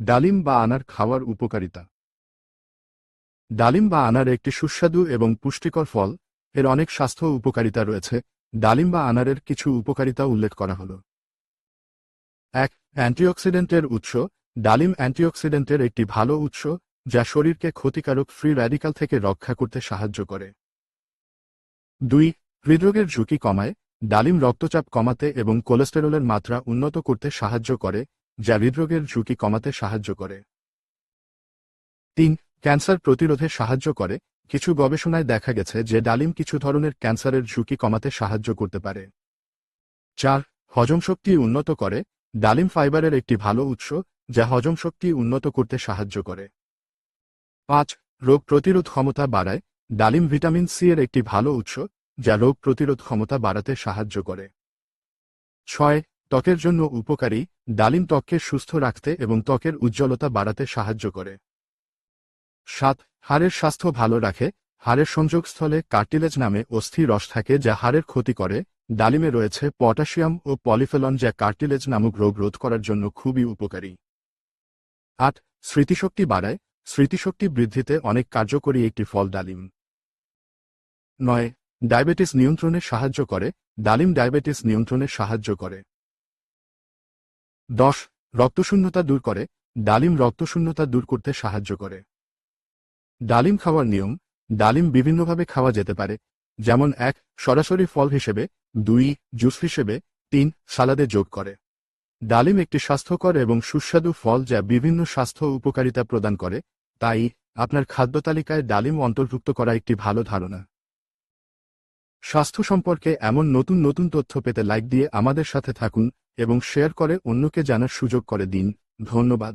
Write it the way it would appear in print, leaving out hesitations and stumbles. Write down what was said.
ডালিম বা আনার খাওয়ার উপকারিতা। ডালিম বা আনার একটি সুস্বাদু এবং পুষ্টিকর ফল। এর অনেক স্বাস্থ্য উপকারিতা রয়েছে। ডালিম বা আনারের কিছু উপকারিতা উল্লেখ করা হল। 1. অ্যান্টিঅক্সিডেন্টের উৎস। ডালিম অ্যান্টিঅক্সিডেন্টের একটি ভালো উৎস, যা শরীরকে ক্ষতিকারক ফ্রি র্যাডিক্যাল থেকে রক্ষা করতে সাহায্য করে। 2. হৃদরোগের ঝুঁকি কমায়। ডালিম রক্তচাপ কমাতে এবং কোলেস্টেরলের মাত্রা উন্নত করতে সাহায্য করে, যা হৃদরোগের ঝুঁকি কমাতে সাহায্য করে। 3. ক্যান্সার প্রতিরোধে সাহায্য করে। কিছু গবেষণায় দেখা গেছে যে ডালিম কিছু ধরনের ক্যান্সারের ঝুঁকি কমাতে সাহায্য করতে পারে। 4. হজমশক্তি উন্নত করে। ডালিম ফাইবারের একটি ভালো উৎস, যা হজমশক্তি উন্নত করতে সাহায্য করে। 5. রোগ প্রতিরোধ ক্ষমতা বাড়ায়। ডালিম ভিটামিন সি এর একটি ভালো উৎস, যা রোগ প্রতিরোধ ক্ষমতা বাড়াতে সাহায্য করে। 6. ত্বকের জন্য উপকারী। ডালিম ত্বককে সুস্থ রাখতে এবং ত্বকের উজ্জ্বলতা বাড়াতে সাহায্য করে। 7. হাড়ের স্বাস্থ্য ভালো রাখে। হাড়ের সংযোগস্থলে কার্টিলেজ নামে অস্থি রস থাকে যা হাড়ের ক্ষতি করে। ডালিমে রয়েছে পটাশিয়াম ও পলিফেনল, যা কার্টিলেজ নামক রোগ রোধ করার জন্য খুবই উপকারী। 8. স্মৃতিশক্তি বাড়ায়। স্মৃতিশক্তি বৃদ্ধিতে অনেক কার্যকরী একটি ফল ডালিম। 9. ডায়াবেটিস নিয়ন্ত্রণে সাহায্য করে। ডালিম ডায়াবেটিস নিয়ন্ত্রণে সাহায্য করে। 10. রক্তশূন্যতা দূর করে। ডালিম রক্তশূন্যতা দূর করতে সাহায্য করে। ডালিম খাওয়ার নিয়ম। ডালিম বিভিন্নভাবে খাওয়া যেতে পারে, যেমন 1. সরাসরি ফল হিসেবে, 2. জুস হিসেবে, 3. সালাদে যোগ করে। ডালিম একটি স্বাস্থ্যকর এবং সুস্বাদু ফল যা বিভিন্ন স্বাস্থ্য উপকারিতা প্রদান করে, তাই আপনার খাদ্য তালিকায় ডালিম অন্তর্ভুক্ত করা একটি ভালো ধারণা। স্বাস্থ্য সম্পর্কে এমন নতুন নতুন তথ্য পেতে লাইক দিয়ে আমাদের সাথে থাকুন এবং শেয়ার করে অন্যকে জানার সুযোগ করে দিন। ধন্যবাদ।